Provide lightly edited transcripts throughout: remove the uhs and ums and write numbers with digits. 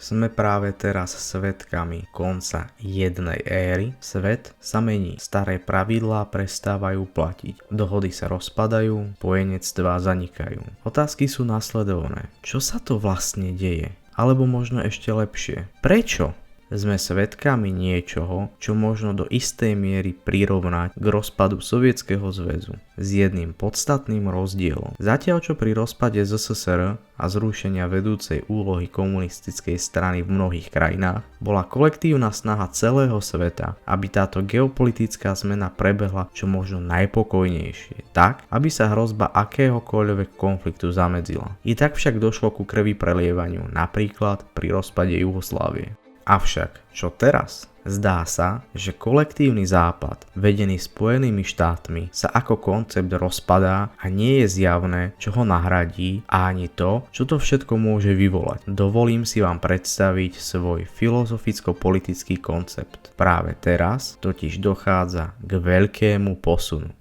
Sme práve teraz svedkami konca jednej éry. Svet sa mení, staré pravidlá prestávajú platiť, dohody sa rozpadajú, spojenectvá zanikajú. Otázky sú nasledovné. Čo sa to vlastne deje? Alebo možno ešte lepšie. Prečo sme svedkami niečoho, čo možno do istej miery prirovnať k rozpadu Sovietskeho zväzu s jedným podstatným rozdielom. Zatiaľ čo pri rozpade ZSSR a zrušenia vedúcej úlohy komunistickej strany v mnohých krajinách bola kolektívna snaha celého sveta, aby táto geopolitická zmena prebehla čo možno najpokojnejšie, tak aby sa hrozba akéhokoľvek konfliktu zamedzila. I tak však došlo ku krvi prelievaniu, napríklad pri rozpade Juhoslávie. Avšak, čo teraz? Zdá sa, že kolektívny západ, vedený Spojenými štátmi, sa ako koncept rozpadá a nie je zjavné, čo ho nahradí a ani to, čo to všetko môže vyvolať. Dovolím si vám predstaviť svoj filozoficko-politický koncept. Práve teraz totiž dochádza k veľkému posunu.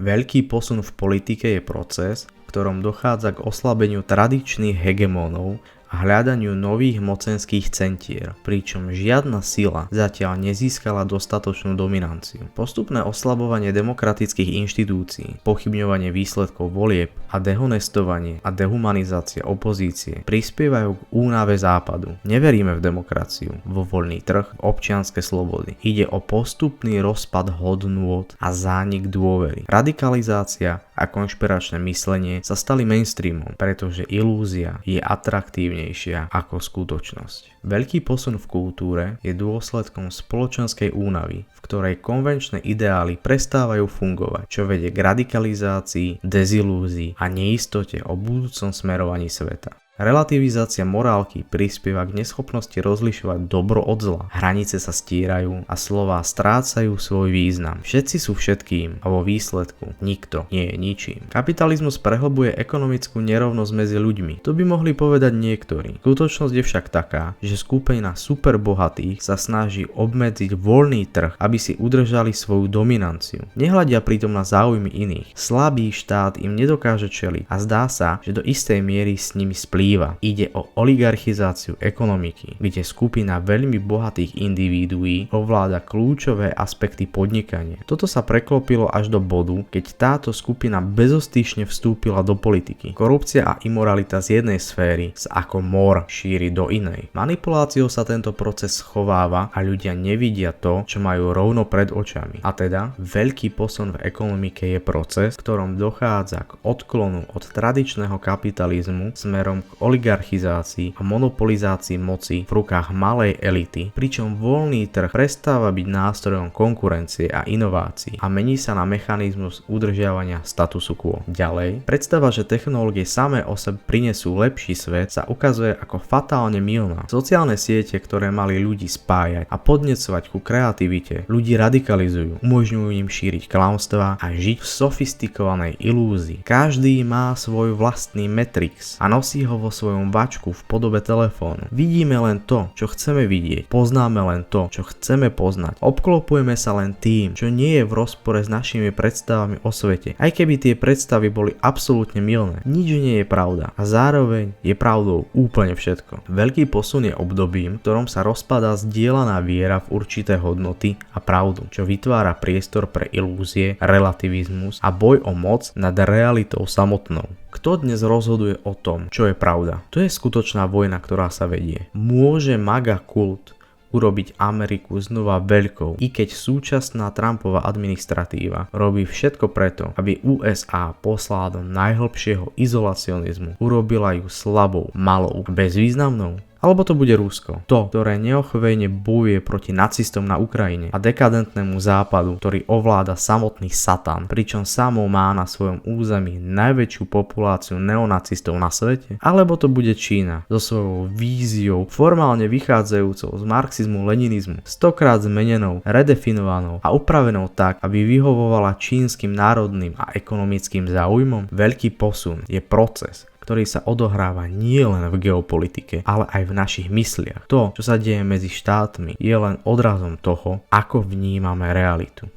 Veľký posun v politike je proces, v ktorom dochádza k oslabeniu tradičných hegemónov a hľadaniu nových mocenských centier, pričom žiadna sila zatiaľ nezískala dostatočnú dominanciu. Postupné oslabovanie demokratických inštitúcií, pochybňovanie výsledkov volieb a dehonestovanie a dehumanizácia opozície prispievajú k únave západu. Neveríme v demokraciu, vo voľný trh, v občianske slobody. Ide o postupný rozpad hodnôt a zánik dôvery. Radikalizácia a konšpiračné myslenie sa stali mainstreamom, pretože ilúzia je atraktívnejšia ako skutočnosť. Veľký posun v kultúre je dôsledkom spoločenskej únavy, v ktorej konvenčné ideály prestávajú fungovať, čo vedie k radikalizácii, dezilúzii a neistote o budúcom smerovaní sveta. Relativizácia morálky prispieva k neschopnosti rozlišovať dobro od zla. Hranice sa stírajú a slová strácajú svoj význam. Všetci sú všetkým a vo výsledku nikto nie je ničím. Kapitalizmus prehlbuje ekonomickú nerovnosť medzi ľuďmi. To by mohli povedať niektorí. Skutočnosť je však taká, že skupina superbohatých sa snaží obmedziť voľný trh, aby si udržali svoju dominanciu. Nehľadia pritom na záujmy iných. Slabý štát im nedokáže čeliť a zdá sa, že do istej miery s nimi splýva. Ide o oligarchizáciu ekonomiky, kde skupina veľmi bohatých individuí ovláda kľúčové aspekty podnikania. Toto sa preklopilo až do bodu, keď táto skupina bezostyšne vstúpila do politiky. Korupcia a imoralita z jednej sféry sa ako mor šíri do inej. Manipuláciou sa tento proces schováva a ľudia nevidia to, čo majú rovno pred očami. A teda veľký posun v ekonomike je proces, v ktorom dochádza k odklonu od tradičného kapitalizmu smerom k oligarchizácii a monopolizácii moci v rukách malej elity, pričom voľný trh prestáva byť nástrojom konkurencie a inovácií a mení sa na mechanizmus udržiavania statusu quo. Ďalej, predstava, že technológie samé o sebe prinesú lepší svet, sa ukazuje ako fatálne mylná. Sociálne siete, ktoré mali ľudí spájať a podnecovať ku kreativite, ľudí radikalizujú, umožňujú im šíriť klamstvá a žiť v sofistikovanej ilúzii. Každý má svoj vlastný Matrix a nosí ho vo svojom vačku v podobe telefónu. Vidíme len to, čo chceme vidieť, poznáme len to, čo chceme poznať. Obklopujeme sa len tým, čo nie je v rozpore s našimi predstavami o svete. Aj keby tie predstavy boli absolútne mylné, nič nie je pravda a zároveň je pravdou úplne všetko. Veľký posun je obdobím, v ktorom sa rozpadá zdieľaná viera v určité hodnoty a pravdu, čo vytvára priestor pre ilúzie, relativizmus a boj o moc nad realitou samotnou. Kto dnes rozhoduje o tom, čo je pravda? To je skutočná vojna, ktorá sa vedie. Môže MAGA kult urobiť Ameriku znova veľkou, i keď súčasná Trumpova administratíva robí všetko preto, aby USA poslala do najhlbšieho izolacionizmu, urobila ju slabou, malou, bezvýznamnou? Alebo to bude Rusko, to, ktoré neochvejne bojuje proti nacistom na Ukrajine a dekadentnému západu, ktorý ovláda samotný Satan, pričom samo má na svojom území najväčšiu populáciu neonacistov na svete? Alebo to bude Čína so svojou víziou formálne vychádzajúcou z marxizmu, leninizmu, stokrát zmenenou, redefinovanou a upravenou tak, aby vyhovovala čínskym národným a ekonomickým záujmom? Veľký posun je proces, ktorý sa odohráva nielen v geopolitike, ale aj v našich mysliach. To, čo sa deje medzi štátmi, je len odrazom toho, ako vnímame realitu.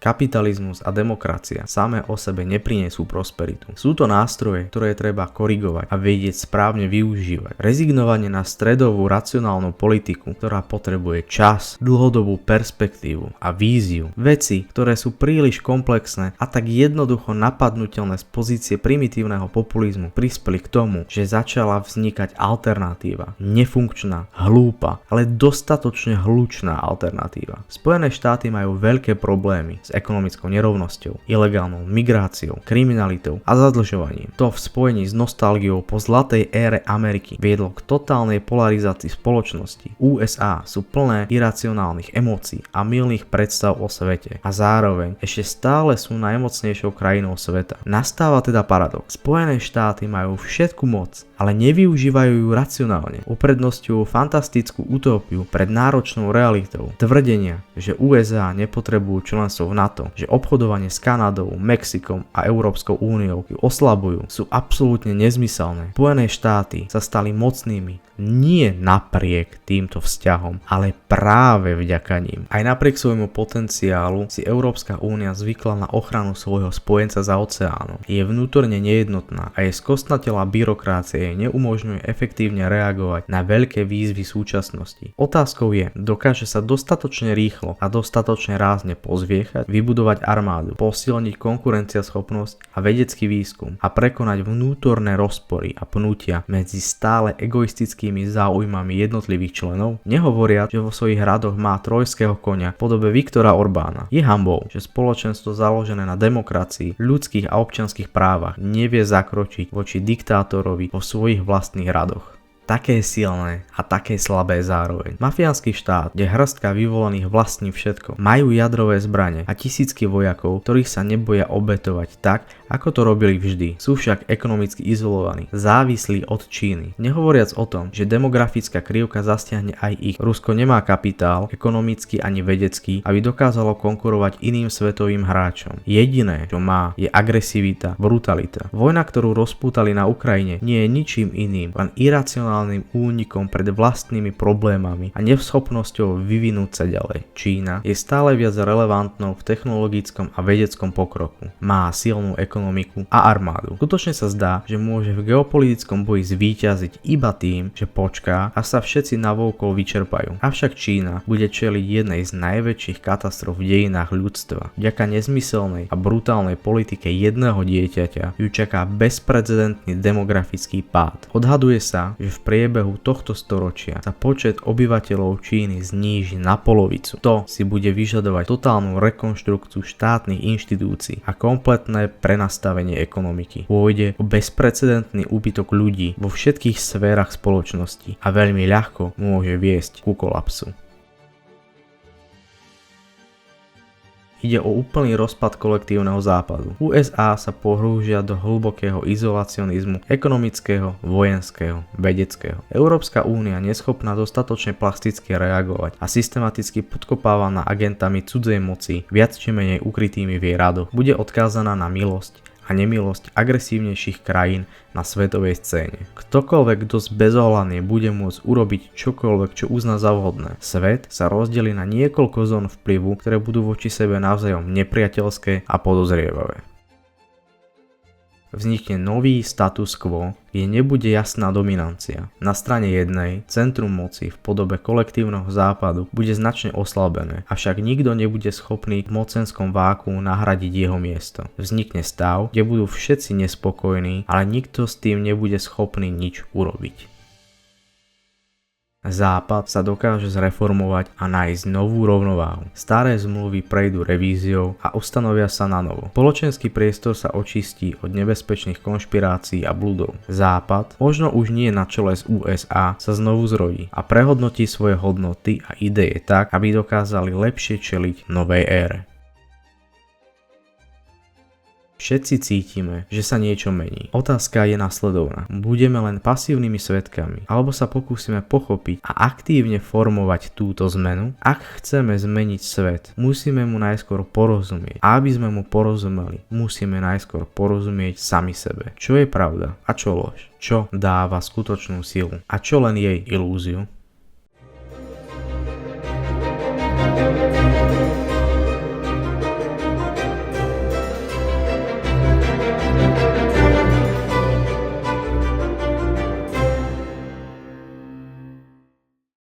Kapitalizmus a demokracia samé o sebe neprinesú prosperitu. Sú to nástroje, ktoré treba korigovať a vedieť správne využívať. Rezignovanie na stredovú racionálnu politiku, ktorá potrebuje čas, dlhodobú perspektívu a víziu. Veci, ktoré sú príliš komplexné a tak jednoducho napadnutelné z pozície primitívneho populizmu, prispeli k tomu, že začala vznikať alternatíva. Nefunkčná, hlúpa, ale dostatočne hlučná alternatíva. Spojené štáty majú veľké problémy s ekonomickou nerovnosťou, ilegálnou migráciou, kriminalitou a zadlžovaním. To v spojení s nostalgiou po zlatej ére Ameriky viedlo k totálnej polarizácii spoločnosti. USA sú plné iracionálnych emócií a mylných predstav o svete a zároveň ešte stále sú najmocnejšou krajinou sveta. Nastáva teda paradox. Spojené štáty majú všetku moc, ale nevyužívajú ju racionálne. Uprednostňujú fantastickú utópiu pred náročnou realitou. Tvrdenia, že USA nepotrebujú členstvo v NATO, že obchodovanie s Kanadou, Mexikom a Európskou úniou ju oslabujú, sú absolútne nezmyselné. Spojené štáty sa stali mocnými nie napriek týmto vzťahom, ale práve vďaka ním. Aj napriek svojmu potenciálu si Európska únia zvykla na ochranu svojho spojenca za oceánom. Je vnútorne nejednotná a jej skostnatelá byrokracia jej neumožňuje efektívne reagovať na veľké výzvy súčasnosti. Otázkou je, dokáže sa dostatočne rýchlo a dostatočne rázne pozviechať, vybudovať armádu, posilniť konkurenciaschopnosť a vedecký výskum a prekonať vnútorné rozpory a pnutia medzi stále egoistickými záujmami jednotlivých členov, nehovoria, že vo svojich radoch má trojského koňa v podobe Viktora Orbána. Je hanbou, že spoločenstvo založené na demokracii, ľudských a občianskych právach nevie zakročiť voči diktátorovi vo svojich vlastných radoch. Také silné a také slabé zároveň. Mafiánsky štát, kde hrstka vyvolených vlastní všetko, majú jadrové zbrane a tisícky vojakov, ktorých sa neboja obetovať tak, ako to robili vždy. Sú však ekonomicky izolovaní, závislí od Číny. Nehovoriac o tom, že demografická krivka zasiahne aj ich. Rusko nemá kapitál, ekonomický ani vedecký, aby dokázalo konkurovať iným svetovým hráčom. Jediné, čo má, je agresivita, brutalita. Vojna, ktorú rozpútali na Ukrajine, nie je ničím iným, len iracionálnym únikom pred vlastnými problémami a neschopnosťou vyvinúť sa ďalej. Čína je stále viac relevantnou v technologickom a vedeckom pokroku. Má silnú ekonomiku a armádu. Skutočne sa zdá, že môže v geopolitickom boji zvíťaziť iba tým, že počká, až sa všetci navôkol vyčerpajú. Avšak Čína bude čeliť jednej z najväčších katastrof v dejinách ľudstva. Vďaka nezmyselnej a brutálnej politike jedného dieťaťa ju čaká bezprecedentný demografický pád. Odhaduje sa, že v priebehu tohto storočia sa počet obyvateľov Číny zníži na polovicu. To si bude vyžadovať totálnu rekonštrukciu štátnych inštitúcií a kompletné prenastavenie ekonomiky. Pôjde o bezprecedentný úbytok ľudí vo všetkých sférach spoločnosti a veľmi ľahko môže viesť ku kolapsu. Ide o úplný rozpad kolektívneho západu. USA sa pohrúžia do hlbokého izolacionizmu ekonomického, vojenského, vedeckého. Európska únia neschopná dostatočne plasticky reagovať a systematicky podkopávaná agentami cudzej moci, viac či menej ukrytými v jej radoch, bude odkázaná na milosť a nemilosť agresívnejších krajín na svetovej scéne. Ktokoľvek, kto bezohľadne bude môcť urobiť čokoľvek, čo uzná za vhodné. Svet sa rozdelí na niekoľko zón vplyvu, ktoré budú voči sebe navzájom nepriateľské a podozrievavé. Vznikne nový status quo, kde nebude jasná dominancia. Na strane jednej centrum moci v podobe kolektívneho západu bude značne oslabené, avšak nikto nebude schopný v mocenskom váku nahradiť jeho miesto. Vznikne stav, kde budú všetci nespokojní, ale nikto s tým nebude schopný nič urobiť. Západ sa dokáže zreformovať a nájsť novú rovnováhu. Staré zmluvy prejdú revíziou a ustanovia sa na novo. Spoločenský priestor sa očistí od nebezpečných konšpirácií a blúdov. Západ, možno už nie na čele z USA, sa znovu zrodí a prehodnotí svoje hodnoty a ideje tak, aby dokázali lepšie čeliť novej ére. Všetci cítime, že sa niečo mení. Otázka je nasledovná. Budeme len pasívnymi svedkami, alebo sa pokúsime pochopiť a aktívne formovať túto zmenu? Ak chceme zmeniť svet, musíme mu najskôr porozumieť. A aby sme mu porozumeli, musíme najskôr porozumieť sami sebe. Čo je pravda a čo lož? Čo dáva skutočnú silu a čo len jej ilúziu?